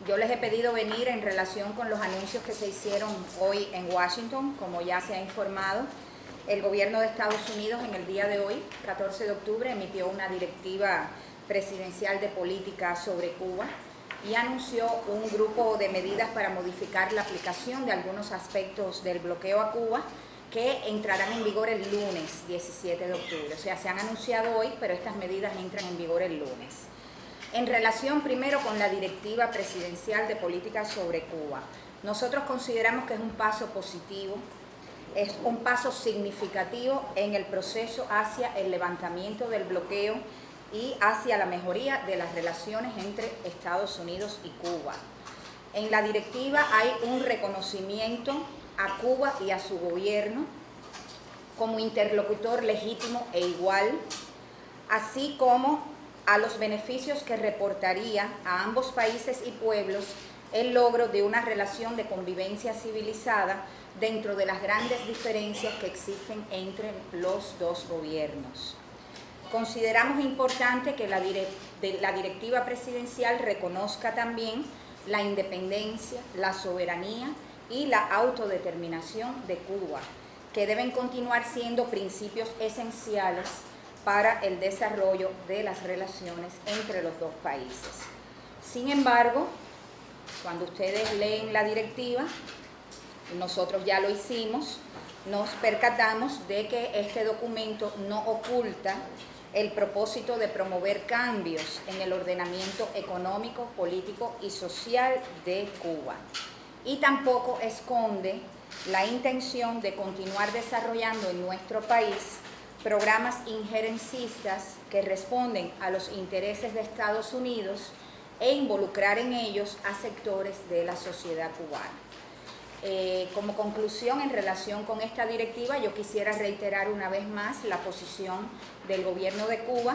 Yo les he pedido venir en relación con los anuncios que se hicieron hoy en Washington. Como ya se ha informado, el gobierno de Estados Unidos en el día de hoy, 14 de octubre, emitió una directiva presidencial de política sobre Cuba y anunció un grupo de medidas para modificar la aplicación de algunos aspectos del bloqueo a Cuba que entrarán en vigor el lunes 17 de octubre. O sea, se han anunciado hoy, pero estas medidas entran en vigor el lunes. En relación primero con la directiva presidencial de política sobre Cuba, nosotros consideramos que es un paso positivo, es un paso significativo en el proceso hacia el levantamiento del bloqueo y hacia la mejoría de las relaciones entre Estados Unidos y Cuba. En la directiva hay un reconocimiento a Cuba y a su gobierno como interlocutor legítimo e igual, así como a los beneficios que reportaría a ambos países y pueblos el logro de una relación de convivencia civilizada dentro de las grandes diferencias que existen entre los dos gobiernos. Consideramos importante que la directiva presidencial reconozca también la independencia, la soberanía y la autodeterminación de Cuba, que deben continuar siendo principios esenciales para el desarrollo de las relaciones entre los dos países. Sin embargo, cuando ustedes leen la directiva, nosotros ya lo hicimos, nos percatamos de que este documento no oculta el propósito de promover cambios en el ordenamiento económico, político y social de Cuba. Y tampoco esconde la intención de continuar desarrollando en nuestro país programas injerencistas que responden a los intereses de Estados Unidos e involucrar en ellos a sectores de la sociedad cubana. Como conclusión en relación con esta directiva, yo quisiera reiterar una vez más la posición del gobierno de Cuba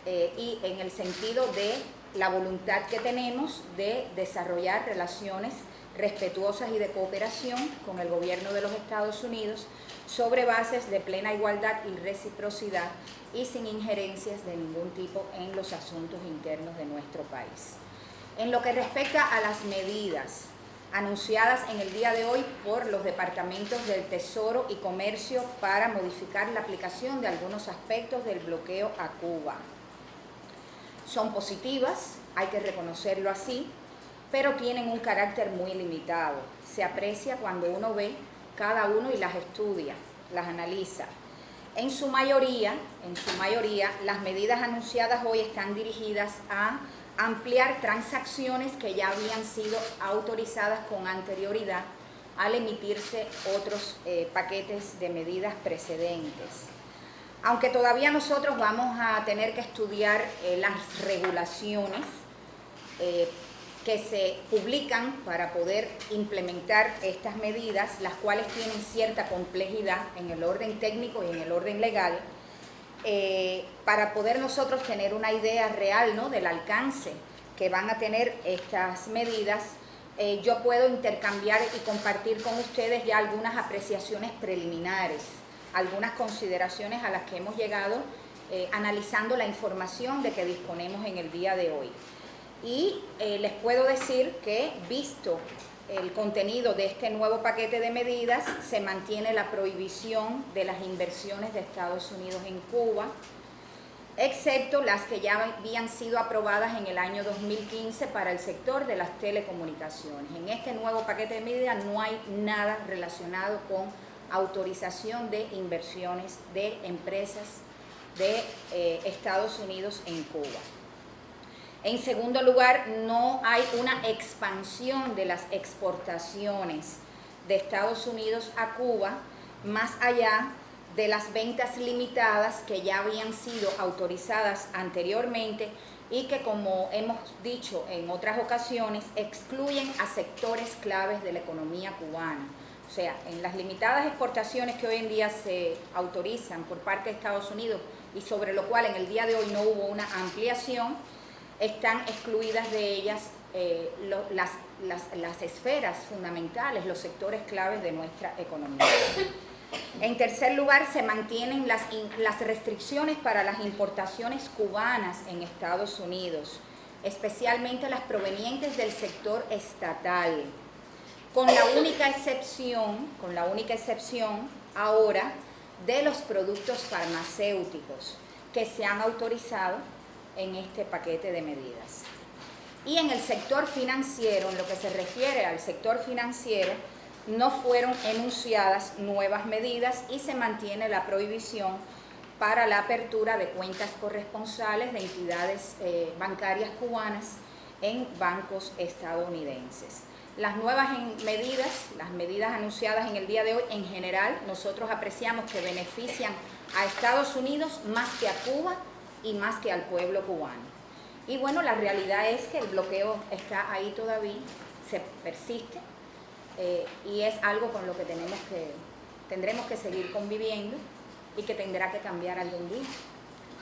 y en el sentido de la voluntad que tenemos de desarrollar relaciones respetuosas y de cooperación con el gobierno de los Estados Unidos sobre bases de plena igualdad y reciprocidad y sin injerencias de ningún tipo en los asuntos internos de nuestro país. En lo que respecta a las medidas anunciadas en el día de hoy por los departamentos del Tesoro y Comercio para modificar la aplicación de algunos aspectos del bloqueo a Cuba, son positivas, hay que reconocerlo así, pero tienen un carácter muy limitado. Se aprecia cuando uno ve cada uno y las estudia, las analiza. En su mayoría, las medidas anunciadas hoy están dirigidas a ampliar transacciones que ya habían sido autorizadas con anterioridad al emitirse otros paquetes de medidas precedentes. Aunque todavía nosotros vamos a tener que estudiar las regulaciones que se publican para poder implementar estas medidas, las cuales tienen cierta complejidad en el orden técnico y en el orden legal, para poder nosotros tener una idea real, ¿no?, del alcance que van a tener estas medidas. Yo puedo intercambiar y compartir con ustedes ya algunas apreciaciones preliminares, algunas consideraciones a las que hemos llegado analizando la información de que disponemos en el día de hoy. Y les puedo decir que, visto el contenido de este nuevo paquete de medidas, se mantiene la prohibición de las inversiones de Estados Unidos en Cuba, excepto las que ya habían sido aprobadas en el año 2015 para el sector de las telecomunicaciones. En este nuevo paquete de medidas no hay nada relacionado con autorización de inversiones de empresas de Estados Unidos en Cuba. En segundo lugar, no hay una expansión de las exportaciones de Estados Unidos a Cuba más allá de las ventas limitadas que ya habían sido autorizadas anteriormente y que, como hemos dicho en otras ocasiones, excluyen a sectores claves de la economía cubana. O sea, en las limitadas exportaciones que hoy en día se autorizan por parte de Estados Unidos y sobre lo cual en el día de hoy no hubo una ampliación, están excluidas de ellas las esferas fundamentales, los sectores claves de nuestra economía. En tercer lugar, se mantienen las restricciones para las importaciones cubanas en Estados Unidos, especialmente las provenientes del sector estatal, con la única excepción ahora de los productos farmacéuticos que se han autorizado en este paquete de medidas. Y en el sector financiero, en lo que se refiere al sector financiero, no fueron enunciadas nuevas medidas y se mantiene la prohibición para la apertura de cuentas corresponsales de entidades bancarias cubanas en bancos estadounidenses. Las nuevas medidas, las medidas anunciadas en el día de hoy, en general, nosotros apreciamos que benefician a Estados Unidos más que a Cuba y más que al pueblo cubano. Y bueno, la realidad es que el bloqueo está ahí todavía, se persiste y es algo con lo que tendremos que seguir conviviendo y que tendrá que cambiar algún día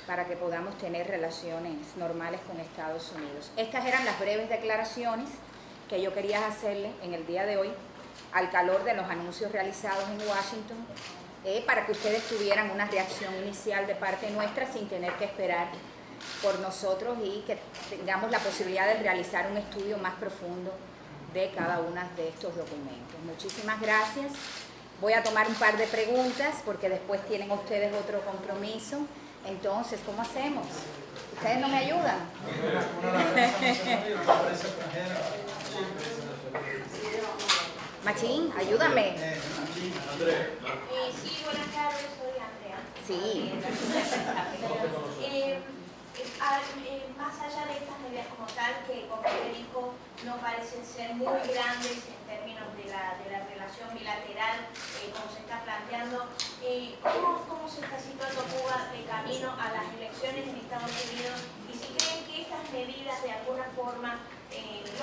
para que podamos tener relaciones normales con Estados Unidos. Estas eran las breves declaraciones que yo quería hacerle en el día de hoy al calor de los anuncios realizados en Washington, para que ustedes tuvieran una reacción inicial de parte nuestra sin tener que esperar por nosotros y que tengamos la posibilidad de realizar un estudio más profundo de cada uno de estos documentos. Muchísimas gracias. Voy a tomar un par de preguntas porque después tienen ustedes otro compromiso. Entonces, ¿cómo hacemos? ¿Ustedes no me ayudan? Machín, ayúdame. Sí, buenas tardes, soy Andrea. Sí. Más allá de estas medidas como tal, que como usted dijo, no parecen ser muy grandes en términos de la relación bilateral, como se está planteando, ¿cómo se está situando Cuba de camino a las elecciones en Estados Unidos? Y si creen que estas medidas de alguna forma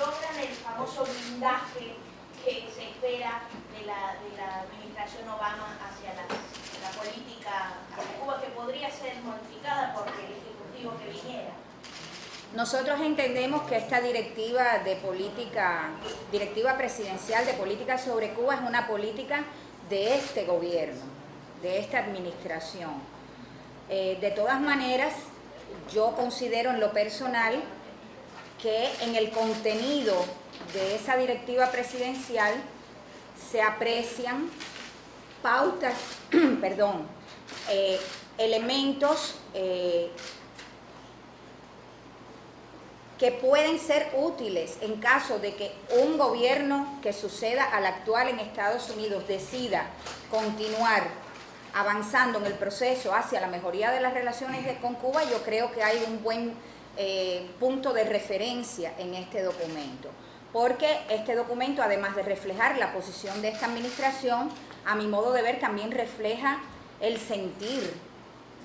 logran el famoso blindaje que se espera de la administración Obama hacia la política hacia Cuba, que podría ser modificada por el Ejecutivo que viniera. Nosotros entendemos que esta directiva presidencial de política sobre Cuba es una política de este gobierno, de esta administración. De todas maneras, yo considero en lo personal que en el contenido de esa directiva presidencial se aprecian pautas, elementos que pueden ser útiles en caso de que un gobierno que suceda al actual en Estados Unidos decida continuar avanzando en el proceso hacia la mejoría de las relaciones con Cuba. Yo creo que hay un buen punto de referencia en este documento, porque este documento, además de reflejar la posición de esta administración, a mi modo de ver también refleja el sentir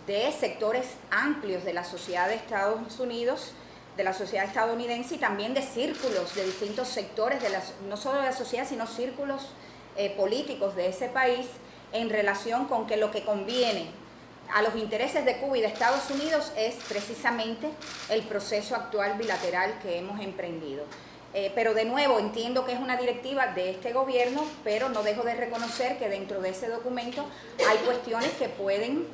de sectores amplios de la sociedad de Estados Unidos, de la sociedad estadounidense, y también de círculos de distintos sectores, no solo de la sociedad, sino círculos políticos de ese país, en relación con que lo que conviene a los intereses de Cuba y de Estados Unidos es precisamente el proceso actual bilateral que hemos emprendido. Pero de nuevo, entiendo que es una directiva de este gobierno, pero no dejo de reconocer que dentro de ese documento hay cuestiones que pueden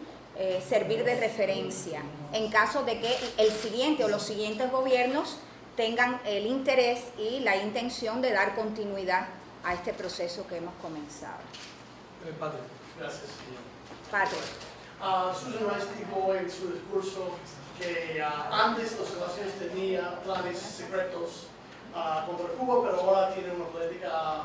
servir de referencia en caso de que el siguiente o los siguientes gobiernos tengan el interés y la intención de dar continuidad a este proceso que hemos comenzado. Padre. Gracias. Padre. Susan Rice dijo en su discurso que antes las relaciones tenían planes secretos contra Cuba, pero ahora tienen una política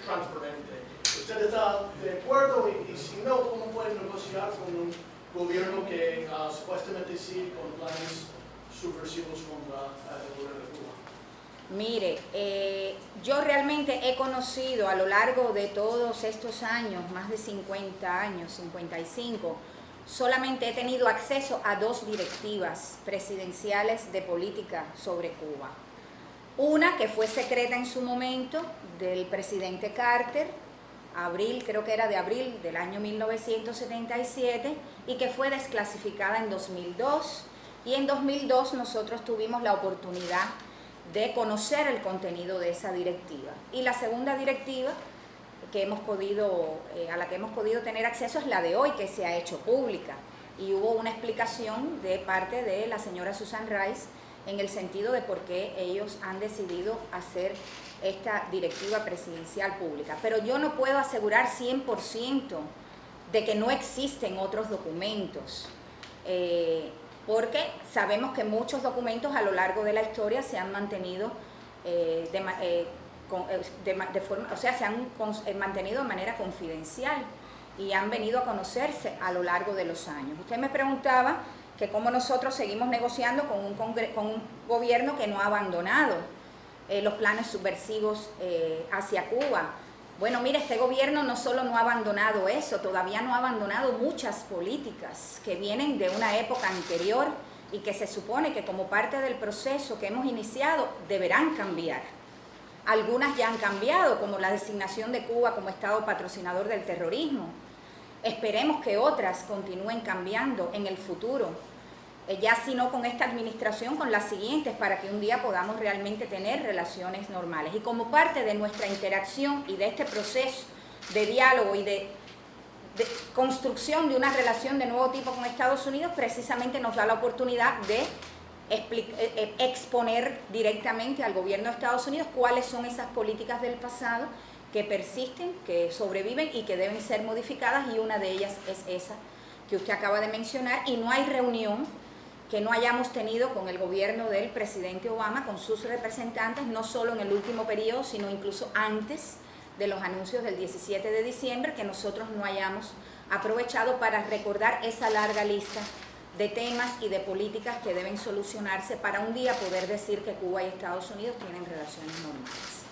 transparente. ¿Usted está de acuerdo? Y si no, ¿cómo pueden negociar con un gobierno que supuestamente sí con planes subversivos contra el gobierno de Cuba? Mire, yo realmente he conocido a lo largo de todos estos años, más de 50 años, 55, solamente he tenido acceso a 2 directivas presidenciales de política sobre Cuba. Una que fue secreta en su momento, del presidente Carter, creo que era de abril del año 1977, y que fue desclasificada en 2002. Y en 2002 nosotros tuvimos la oportunidad de conocer el contenido de esa directiva. Y la segunda directiva a la que hemos podido tener acceso es la de hoy, que se ha hecho pública. Y hubo una explicación de parte de la señora Susan Rice en el sentido de por qué ellos han decidido hacer esta directiva presidencial pública. Pero yo no puedo asegurar 100% de que no existen otros documentos, porque sabemos que muchos documentos a lo largo de la historia se han mantenido mantenido de manera confidencial y han venido a conocerse a lo largo de los años. Usted me preguntaba que cómo nosotros seguimos negociando con un gobierno que no ha abandonado los planes subversivos hacia Cuba. Bueno, mire, este gobierno no solo no ha abandonado eso, todavía no ha abandonado muchas políticas que vienen de una época anterior y que se supone que como parte del proceso que hemos iniciado deberán cambiar. Algunas ya han cambiado, como la designación de Cuba como Estado patrocinador del terrorismo. Esperemos que otras continúen cambiando en el futuro, ya si no con esta administración, con las siguientes, para que un día podamos realmente tener relaciones normales. Y como parte de nuestra interacción y de este proceso de diálogo y de construcción de una relación de nuevo tipo con Estados Unidos, precisamente nos da la oportunidad de exponer directamente al gobierno de Estados Unidos cuáles son esas políticas del pasado que persisten, que sobreviven y que deben ser modificadas, y una de ellas es esa que usted acaba de mencionar, y no hay reunión que no hayamos tenido con el gobierno del presidente Obama, con sus representantes, no solo en el último periodo, sino incluso antes de los anuncios del 17 de diciembre, que nosotros no hayamos aprovechado para recordar esa larga lista de temas y de políticas que deben solucionarse para un día poder decir que Cuba y Estados Unidos tienen relaciones normales.